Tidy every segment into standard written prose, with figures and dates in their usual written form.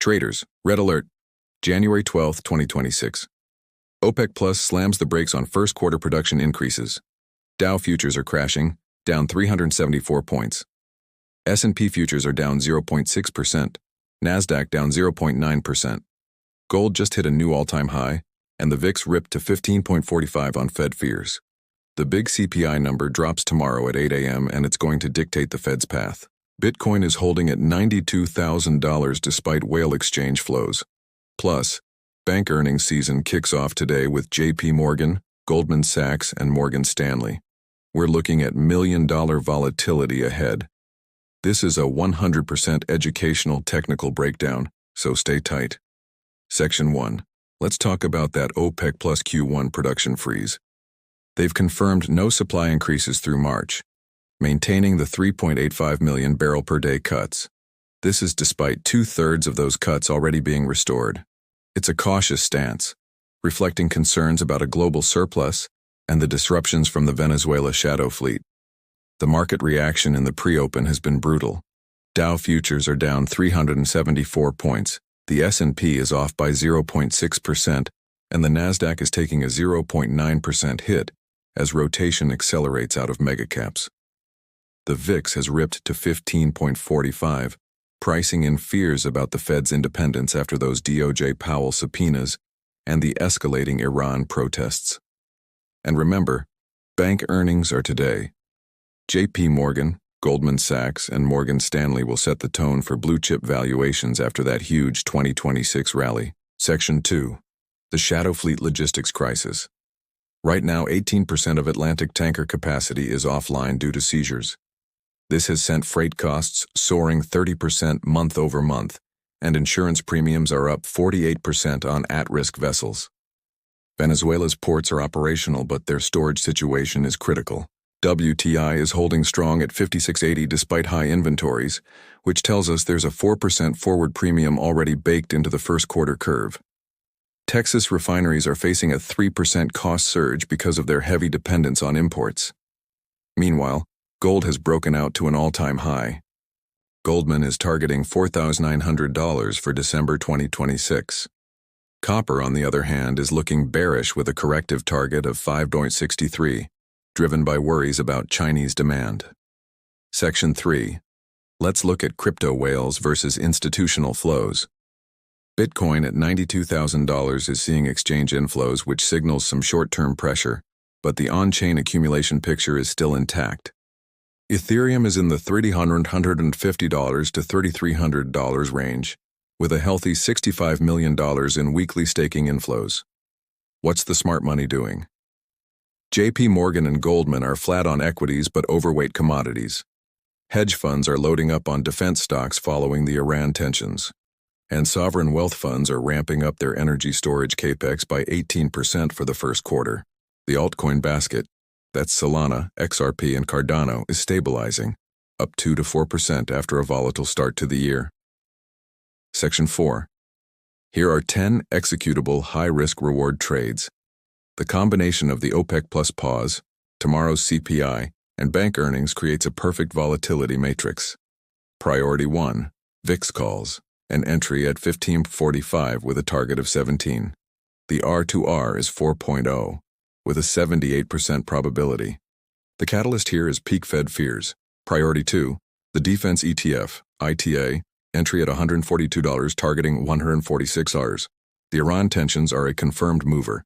Traders, red alert. January 12, 2026. OPEC Plus slams the brakes on first quarter production increases. Dow futures are crashing, down 374 points. S&P futures are down 0.6%. Nasdaq down 0.9%. Gold just hit a new all-time high, and the VIX ripped to 15.45 on Fed fears. The big CPI number drops tomorrow at 8 a.m. and it's going to dictate the Fed's path. Bitcoin is holding at $92,000 despite whale exchange flows. Plus, bank earnings season kicks off today with J.P. Morgan, Goldman Sachs, and Morgan Stanley. We're looking at million-dollar volatility ahead. This is a 100% educational technical breakdown, so stay tight. Section 1. Let's talk about that OPEC plus Q1 production freeze. They've confirmed no supply increases through March, maintaining the 3.85 million barrel per day cuts. This is despite 2/3 of those cuts already being restored. It's a cautious stance, reflecting concerns about a global surplus and the disruptions from the Venezuela shadow fleet. The market reaction in the pre-open has been brutal. Dow futures are down 374 points, the S&P is off by 0.6%, and the Nasdaq is taking a 0.9% hit as rotation accelerates out of megacaps. The VIX has ripped to 15.45, pricing in fears about the Fed's independence after those DOJ Powell subpoenas and the escalating Iran protests. And remember, bank earnings are today. J.P. Morgan, Goldman Sachs, and Morgan Stanley will set the tone for blue-chip valuations after that huge 2026 rally. Section 2. The Shadow Fleet Logistics Crisis. Right now, 18% of Atlantic tanker capacity is offline due to seizures. This has sent freight costs soaring 30% month over month, and insurance premiums are up 48% on at-risk vessels. Venezuela's ports are operational, but their storage situation is critical. WTI is holding strong at $56.80 despite high inventories, which tells us there's a 4% forward premium already baked into the first quarter curve. Texas refineries are facing a 3% cost surge because of their heavy dependence on imports. Meanwhile, gold has broken out to an all-time high. Goldman is targeting $4,900 for December 2026. Copper, on the other hand, is looking bearish with a corrective target of 5.63. driven by worries about Chinese demand. Section 3. Let's look at crypto whales versus institutional flows. Bitcoin at $92,000 is seeing exchange inflows, which signals some short-term pressure, but the on-chain accumulation picture is still intact. Ethereum is in the $350 to $3,300 range, with a healthy $65 million in weekly staking inflows. What's the smart money doing? J.P. Morgan and Goldman are flat on equities but overweight commodities. Hedge funds are loading up on defense stocks following the Iran tensions. And sovereign wealth funds are ramping up their energy storage capex by 18% for the first quarter. The altcoin basket, that's Solana, XRP, and Cardano, is stabilizing, up 2 to 4% after a volatile start to the year. Section 4. Here are 10 executable high-risk reward trades. The combination of the OPEC Plus pause, tomorrow's CPI, and bank earnings creates a perfect volatility matrix. Priority 1, VIX calls, an entry at 15.45 with a target of 17. The R2R is 4.0, with a 78% probability. The catalyst here is peak Fed fears. Priority 2, the defense ETF, ITA, entry at $142 targeting $146. The Iran tensions are a confirmed mover.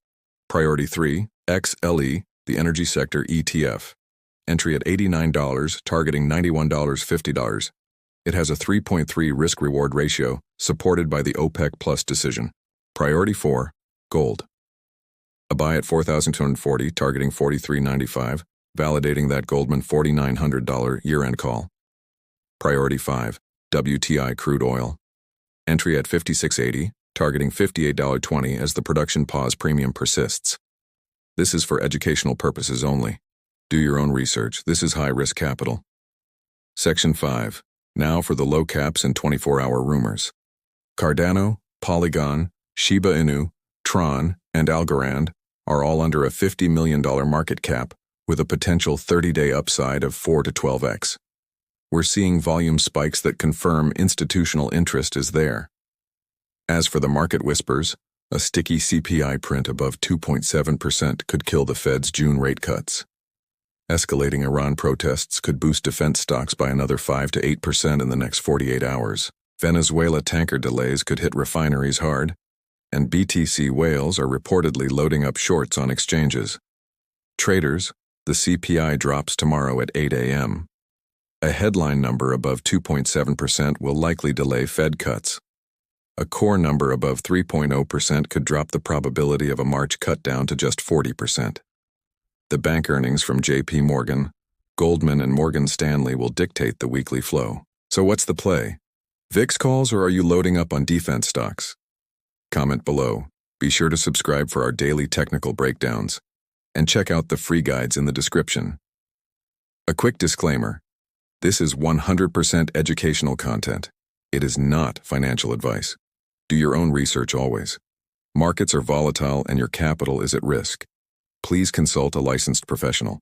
Priority 3, XLE, the energy sector ETF. Entry at $89, targeting $91.50. It has a 3.3 risk-reward ratio, supported by the OPEC Plus decision. Priority 4, gold. A buy at $4,240, targeting $43.95, validating that Goldman $4,900 year-end call. Priority 5, WTI crude oil. Entry at $56.80, targeting $58.20 as the production pause premium persists. This is for educational purposes only. Do your own research. This is high-risk capital. Section 5. Now for the low caps and 24-hour rumors. Cardano, Polygon, Shiba Inu, Tron, and Algorand are all under a $50 million market cap, with a potential 30-day upside of 4 to 12x. We're seeing volume spikes that confirm institutional interest is there. As for the market whispers, a sticky CPI print above 2.7% could kill the Fed's June rate cuts. Escalating Iran protests could boost defense stocks by another 5 to 8% in the next 48 hours. Venezuela tanker delays could hit refineries hard, and BTC whales are reportedly loading up shorts on exchanges. Traders, the CPI drops tomorrow at 8 a.m. A headline number above 2.7% will likely delay Fed cuts. A core number above 3.0% could drop the probability of a March cut down to just 40%. The bank earnings from JP Morgan, Goldman, and Morgan Stanley will dictate the weekly flow. So what's the play? VIX calls, or are you loading up on defense stocks? Comment below. Be sure to subscribe for our daily technical breakdowns, and check out the free guides in the description. A quick disclaimer. This is 100% educational content. It is not financial advice. Do your own research always. Markets are volatile and your capital is at risk. Please consult a licensed professional.